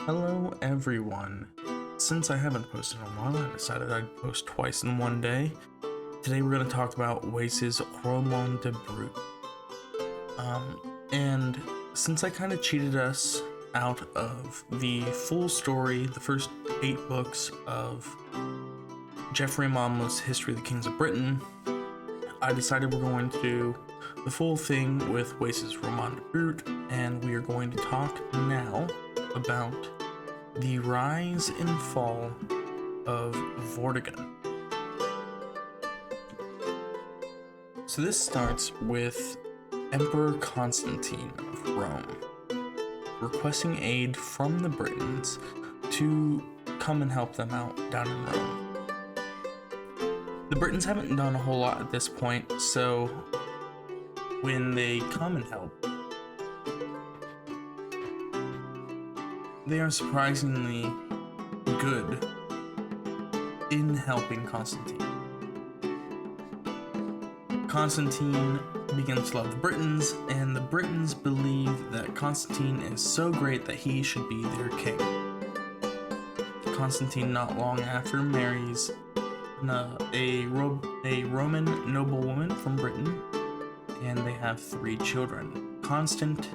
Hello everyone. Since I haven't posted in a while, I decided I'd post twice in one day. Today we're going to talk about Wace's Roman de Brut. And since I kind of cheated us out of the full story, the first 8 books of Geoffrey Monmouth's History of the Kings of Britain, I decided we're going to do the full thing with Wace's Roman de Brut, and we are going to talk now about the rise and fall of Vortigern. So this starts with Emperor Constantine of Rome requesting aid from the Britons to come and help them out down in Rome. The Britons haven't done a whole lot at this point, so when they come and help, they are surprisingly good in helping Constantine. Constantine begins to love the Britons, and the Britons believe that Constantine is so great that he should be their king. Constantine not long after marries a Roman noblewoman from Britain, and they have 3 children: Constant,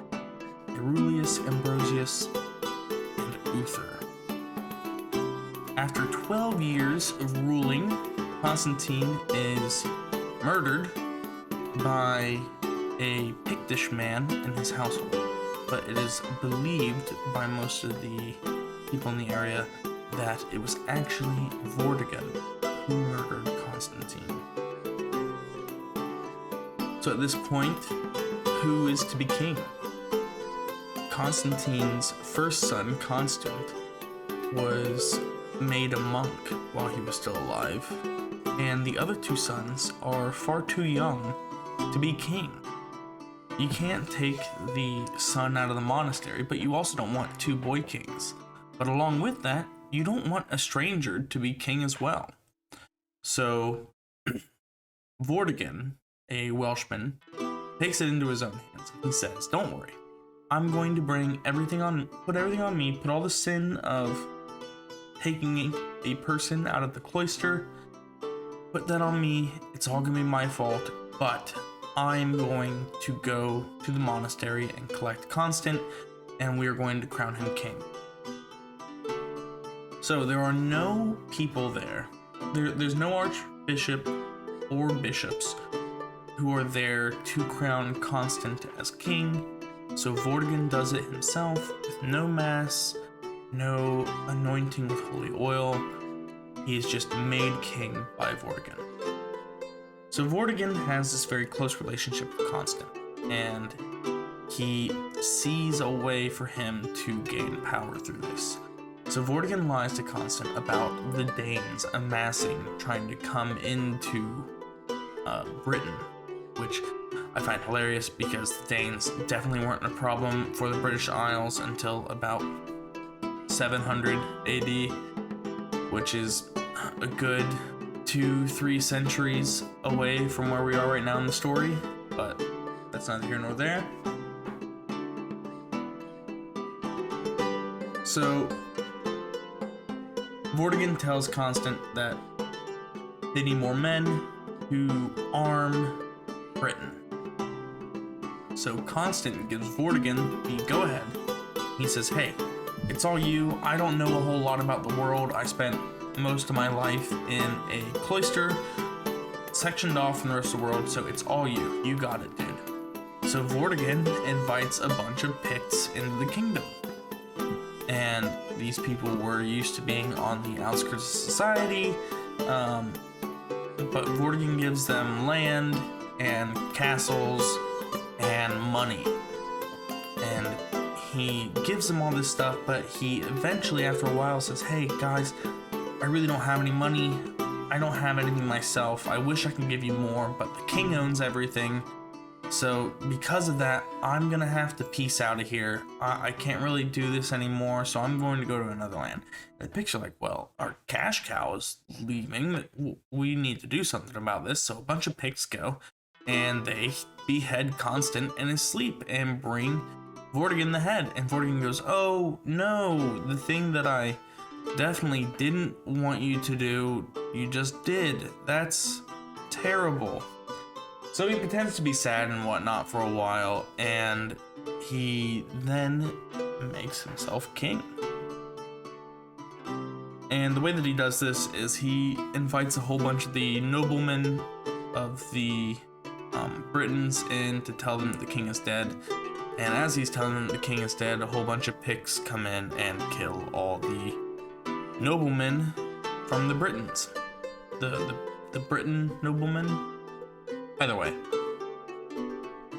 Aurleius, Ambrosius, Uther. After 12 years of ruling, Constantine is murdered by a Pictish man in his household, but it is believed by most of the people in the area that it was actually Vortigern who murdered Constantine. So at this point, who is to be king? Constantine's first son, Constant, was made a monk while he was still alive, and the other 2 sons are far too young to be king. You can't take the son out of the monastery, but you also don't want 2 boy kings. But along with that, you don't want a stranger to be king as well. So Vortigern, a Welshman, takes it into his own hands. He says, "Don't worry. I'm going to put everything on me, put all the sin of taking a person out of the cloister, put that on me. It's all going to be my fault, but I'm going to go to the monastery and collect Constant, and we are going to crown him king." So there are no people there. There's no archbishop or bishops who are there to crown Constant as king. So Vortigern does it himself with no mass, no anointing with holy oil. He is just made king by Vortigern. So Vortigern has this very close relationship with Constant, and he sees a way for him to gain power through this. So Vortigern lies to Constant about the Danes amassing, trying to come into Britain, which I find hilarious because the Danes definitely weren't a problem for the British Isles until about 700 AD, which is a good 2-3 centuries away from where we are right now in the story, but that's neither here nor there. So Vortigern tells Constant that they need more men to arm Britain. So Constant gives Vortigern the go-ahead. He says, "Hey, it's all you. I don't know a whole lot about the world. I spent most of my life in a cloister, sectioned off from the rest of the world, so it's all you. You got it, dude." So Vortigern invites a bunch of Picts into the kingdom. And these people were used to being on the outskirts of society, but Vortigern gives them land and castles and money, and he gives them all this stuff, but he eventually, after a while, says, "Hey guys, I really don't have any money. I don't have anything myself. I wish I could give you more, but the king owns everything. So because of that, I'm gonna have to peace out of here. I can't really do this anymore, so I'm going to go to another land." And the Picts are like, "Well, our cash cow is leaving. We need to do something about this." So a bunch of Picts go, and they behead Constant in his sleep and bring Vortigern the head. And Vortigern goes, oh no, the thing that I definitely didn't want you to do, you just did. That's terrible. So he pretends to be sad and whatnot for a while, and he then makes himself king. And the way that he does this is he invites a whole bunch of the noblemen of the Britons in to tell them that the king is dead. And as he's telling them the king is dead, a whole bunch of Picts come in and kill all the noblemen from the Britons. The Briton noblemen. Either way,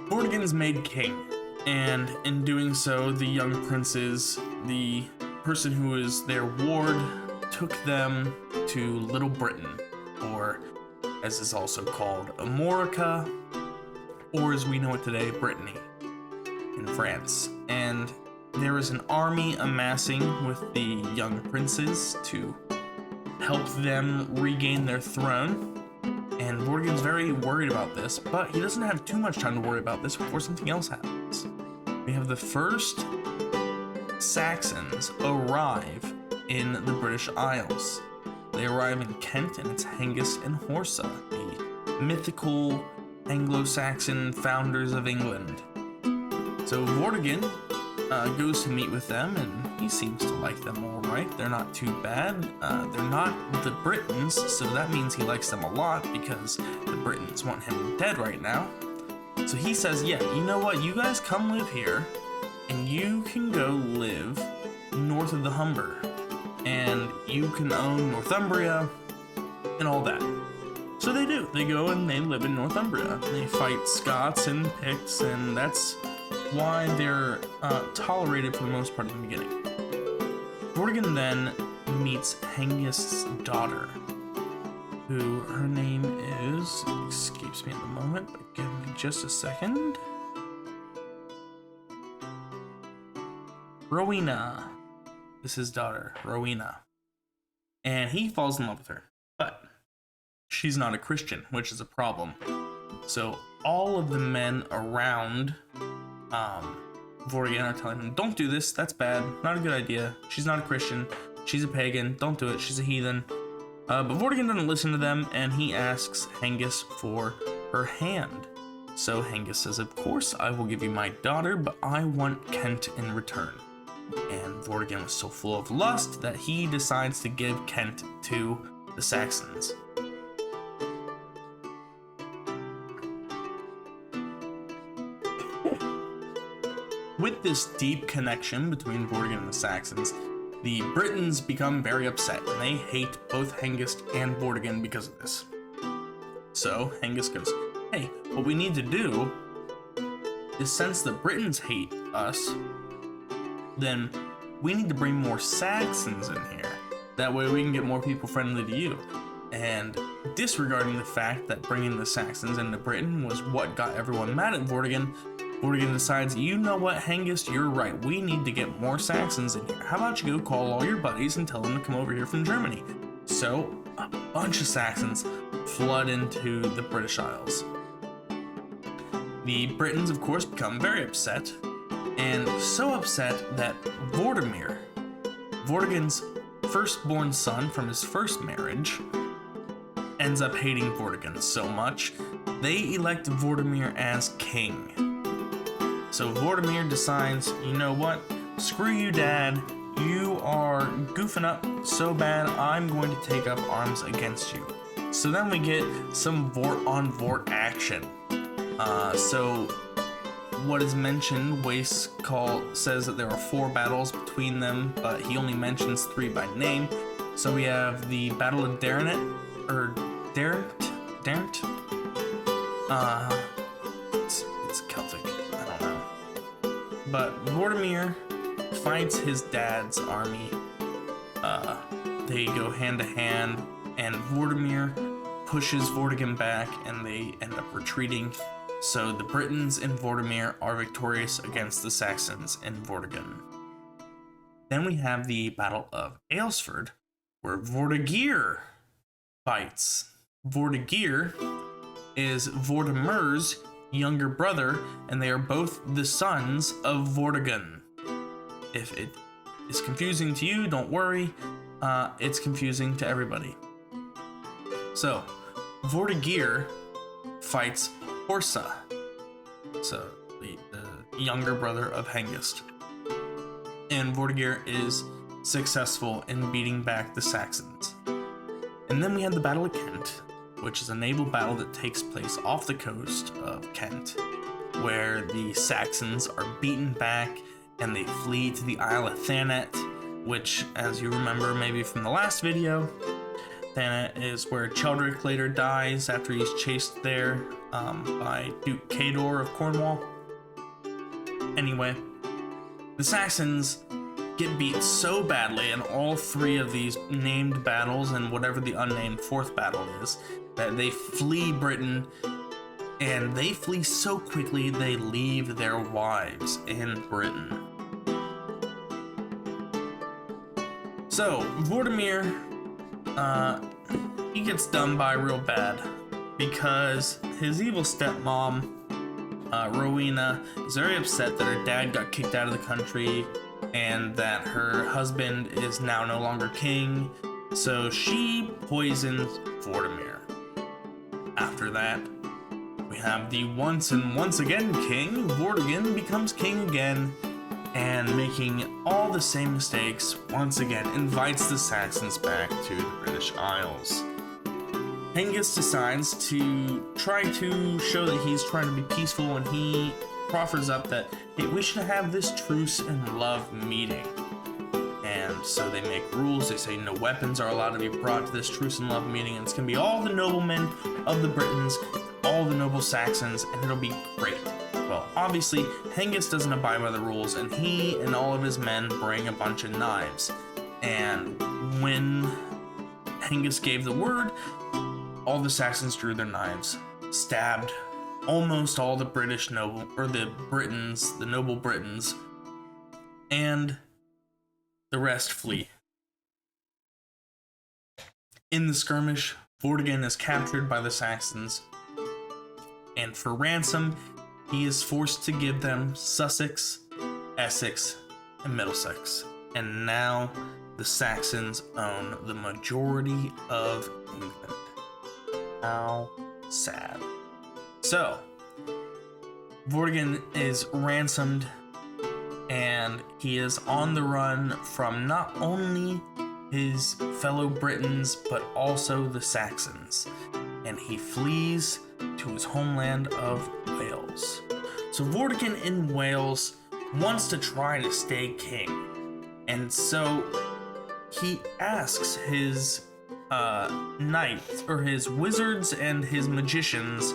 Vortigern's made king, and in doing so, the young princes, the person who is their ward, took them to Little Britain, or as is also called, Amorica, or as we know it today, Brittany, in France. And there is an army amassing with the young princes to help them regain their throne. And Vortigern's very worried about this, but he doesn't have too much time to worry about this before something else happens. We have the first Saxons arrive in the British Isles. They arrive in Kent, and it's Hengist and Horsa, the mythical Anglo-Saxon founders of England. So Vortigern goes to meet with them, and he seems to like them all right. They're not too bad. They're not the Britons, so that means he likes them a lot because the Britons want him dead right now. So he says, yeah, you know what? You guys come live here, and you can go live north of the Humber, and you can own Northumbria and all that. So they do. They go and they live in Northumbria. They fight Scots and Picts, and that's why they're tolerated for the most part in the beginning. Vortigern then meets Hengist's daughter, who her name is, escapes me at the moment, but give me just a second. Rowena is his daughter, Rowena. And he falls in love with her, but she's not a Christian, which is a problem. So all of the men around Vortigern are telling him, don't do this, that's bad, not a good idea, she's not a Christian, she's a pagan, don't do it, she's a heathen. But Vortigern doesn't listen to them, and he asks Hengist for her hand. So Hengist says, of course I will give you my daughter, but I want Kent in return. And Vortigern was so full of lust that he decides to give Kent to the Saxons. With this deep connection between Vortigern and the Saxons, the Britons become very upset, and they hate both Hengist and Vortigern because of this. So Hengist goes, hey, what we need to do is, since the Britons hate us, then we need to bring more Saxons in here. That way we can get more people friendly to you. And disregarding the fact that bringing the Saxons into Britain was what got everyone mad at Vortigern, Vortigern decides, you know what, Hengist, you're right. We need to get more Saxons in here. How about you go call all your buddies and tell them to come over here from Germany? So a bunch of Saxons flood into the British Isles. The Britons, of course, become very upset, and so upset that Vortigern, Vortigern's firstborn son from his first marriage, ends up hating Vortigern so much, they elect Vortigern as king. So Vortigern decides, you know what, screw you, Dad, you are goofing up so bad, I'm going to take up arms against you. So then we get some Vort on Vort action. So what is mentioned, Wace says that there are 4 battles between them, but he only mentions 3 by name. So we have the Battle of Darent, it's Celtic, I don't know. But Vortigern fights his dad's army. They go hand to hand, and Vortigern pushes Vortigern back, and they end up retreating. So the Britons in Vortigern are victorious against the Saxons in Vortigern. Then we have the Battle of Aylesford, where Vortigern fights. Vortigern is Vortimer's younger brother, and they are both the sons of Vortigern. If it is confusing to you, don't worry. It's confusing to everybody. So, Vortigern fights Horsa, so the younger brother of Hengist. And Vortigern is successful in beating back the Saxons. And then we have the Battle of Kent, which is a naval battle that takes place off the coast of Kent, where the Saxons are beaten back and they flee to the Isle of Thanet, which, as you remember maybe from the last video, Thanet is where Cheldric later dies after he's chased there by Duke Cador of Cornwall. Anyway, the Saxons get beat so badly in all three of these named battles and whatever the unnamed fourth battle is, that they flee Britain, and they flee so quickly they leave their wives in Britain. So, Vortigern, he gets done by real bad because his evil stepmom, Rowena, is very upset that her dad got kicked out of the country and that her husband is now no longer king, so she poisons Vortigern. After that, we have the once again king. Vortigern becomes king again, and making all the same mistakes once again, invites the Saxons back to the British Isles. Hengist decides to try to show that he's trying to be peaceful, and he proffers up that, hey, we should have this truce and love meeting. And so they make rules. They say no weapons are allowed to be brought to this truce and love meeting, and it's going to be all the noblemen of the Britons, all the noble Saxons, and it'll be great. Well, obviously, Hengist doesn't abide by the rules, and he and all of his men bring a bunch of knives. And when Hengist gave the word, all the Saxons drew their knives, stabbed almost all the British noble, or the Britons, the noble Britons, and the rest flee. In the skirmish, Vortigern is captured by the Saxons, and for ransom, he is forced to give them Sussex, Essex, and Middlesex. And now the Saxons own the majority of England. How sad. So, Vortigern is ransomed, and he is on the run from not only his fellow Britons, but also the Saxons. And he flees to his homeland of Wales. So Vortigern in Wales wants to try to stay king. And so he asks his knights, or his wizards and his magicians,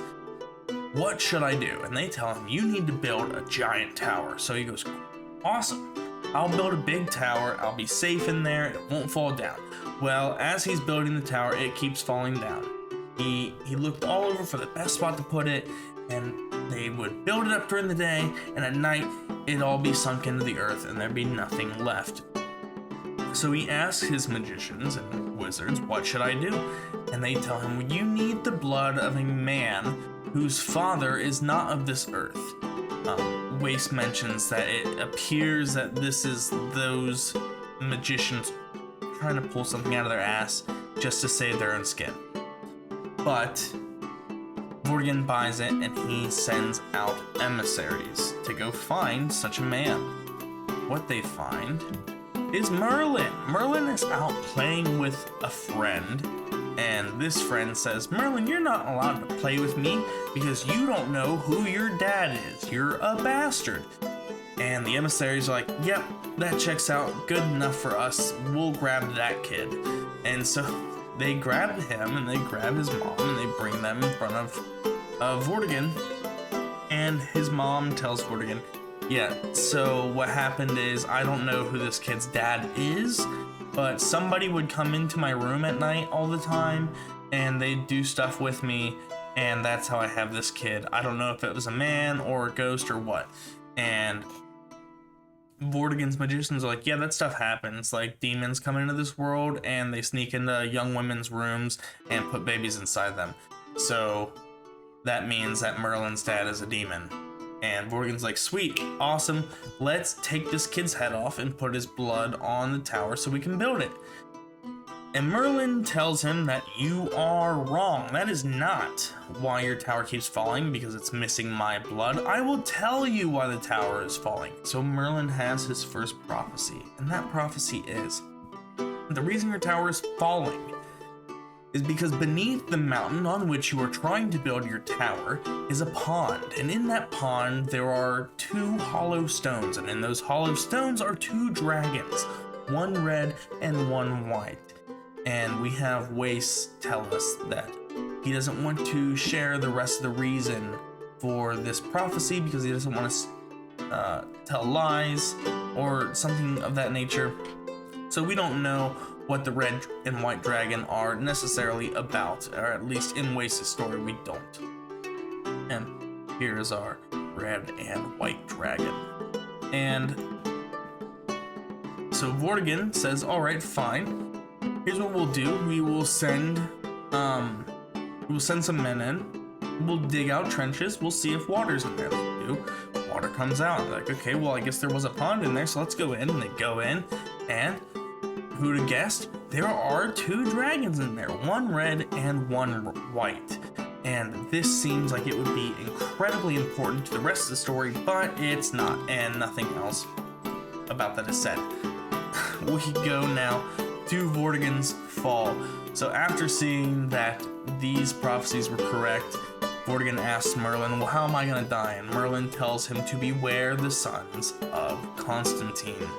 what should I do? And they tell him, you need to build a giant tower. So he goes, awesome. I'll build a big tower. I'll be safe in there. It won't fall down. Well, as he's building the tower, it keeps falling down. He looked all over for the best spot to put it, and they would build it up during the day, and at night, it'd all be sunk into the earth, and there'd be nothing left. So he asks his magicians and wizards, what should I do? And they tell him, well, you need the blood of a man whose father is not of this earth. Wace mentions that it appears that this is those magicians trying to pull something out of their ass just to save their own skin. But Vortigern buys it, and he sends out emissaries to go find such a man. What they find is Merlin. Merlin is out playing with a friend, and this friend says, Merlin, you're not allowed to play with me because you don't know who your dad is. You're a bastard. And the emissaries are like, yep, that checks out. Good enough for us. We'll grab that kid. And so they grab him, and they grab his mom, and they bring them in front of Vortigern. And his mom tells Vortigern, yeah, so what happened is, I don't know who this kid's dad is, but somebody would come into my room at night all the time, and they'd do stuff with me, and that's how I have this kid. I don't know if it was a man or a ghost or what. And Vortigern's magicians are like, yeah, that stuff happens. Like, demons come into this world, and they sneak into young women's rooms and put babies inside them. So that means that Merlin's dad is a demon. And Vortigern's like, sweet, awesome, let's take this kid's head off and put his blood on the tower so we can build it. And Merlin tells him that you are wrong. That is not why your tower keeps falling, because it's missing my blood. I will tell you why the tower is falling. So Merlin has his first prophecy, and that prophecy is, the reason your tower is falling is because beneath the mountain on which you are trying to build your tower is a pond. And in that pond, there are 2 hollow stones. And in those hollow stones are 2 dragons, one red and one white. And we have Wace tell us that he doesn't want to share the rest of the reason for this prophecy because he doesn't want to tell lies or something of that nature. So we don't know what the red and white dragon are necessarily about, or at least in Wace's story we don't. And here is our red and white dragon. And so Vortigern says, all right, fine. Here's what we'll do. We will send some men in. We'll dig out trenches. We'll see if water's in there. They do. Water comes out. They're like, okay, well, I guess there was a pond in there, so let's go in. And they go in, and who'd have guessed? There are 2 dragons in there, one red and one white. And this seems like it would be incredibly important to the rest of the story, but it's not, and nothing else about that is said. We go now to Vortigern's fall. So after seeing that these prophecies were correct, Vortigern asks Merlin, well, how am I gonna die? And Merlin tells him to beware the sons of Constantine.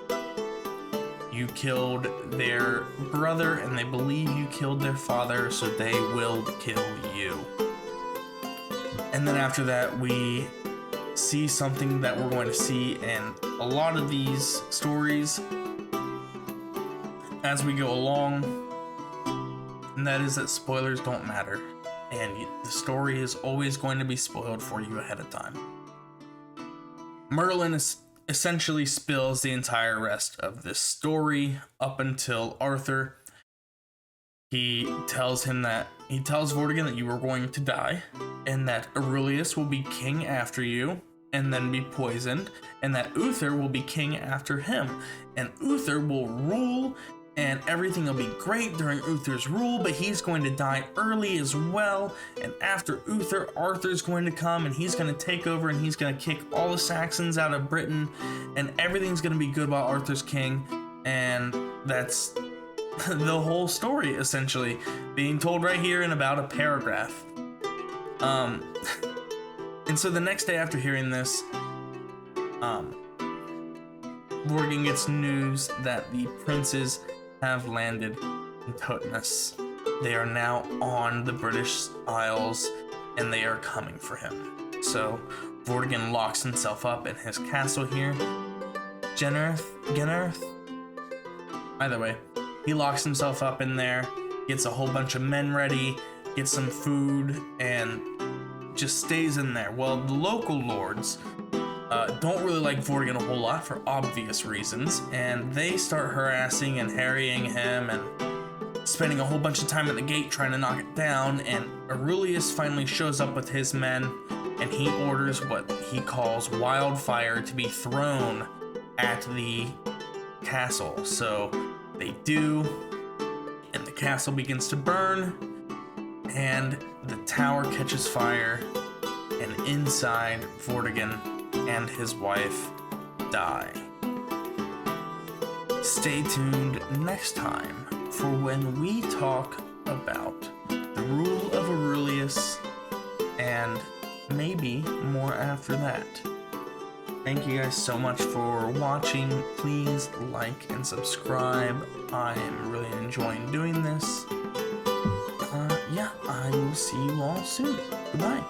You killed their brother, and they believe you killed their father, so they will kill you. And then after that, we see something that we're going to see in a lot of these stories as we go along, and that is that spoilers don't matter, and the story is always going to be spoiled for you ahead of time. Merlin essentially spills the entire rest of this story up until Arthur. He tells Vortigern that you are going to die, and that Aurelius will be king after you, and then be poisoned, and that Uther will be king after him, and Uther will rule, and everything will be great during Uther's rule, but he's going to die early as well. And after Uther, Arthur's going to come, and he's going to take over, and he's going to kick all the Saxons out of Britain, and everything's going to be good while Arthur's king. And that's the whole story, essentially, being told right here in about a paragraph. And so the next day after hearing this, Vortigern gets news that the princes have landed in Totnes. They are now on the British Isles, and they are coming for him. So Vortigern locks himself up in his castle here. Genarth? Either way, he locks himself up in there, gets a whole bunch of men ready, gets some food, and just stays in there. Well, the local lords don't really like Vortigern a whole lot for obvious reasons, and they start harassing and harrying him and spending a whole bunch of time at the gate trying to knock it down. And Aurelius finally shows up with his men, and he orders what he calls wildfire to be thrown at the castle. So they do, and the castle begins to burn, and the tower catches fire, and inside Vortigern and his wife die. Stay tuned next time for when we talk about the rule of Aurelius and maybe more after that. Thank you guys so much for watching. Please like and subscribe. I am really enjoying doing this. I will see you all soon. Goodbye.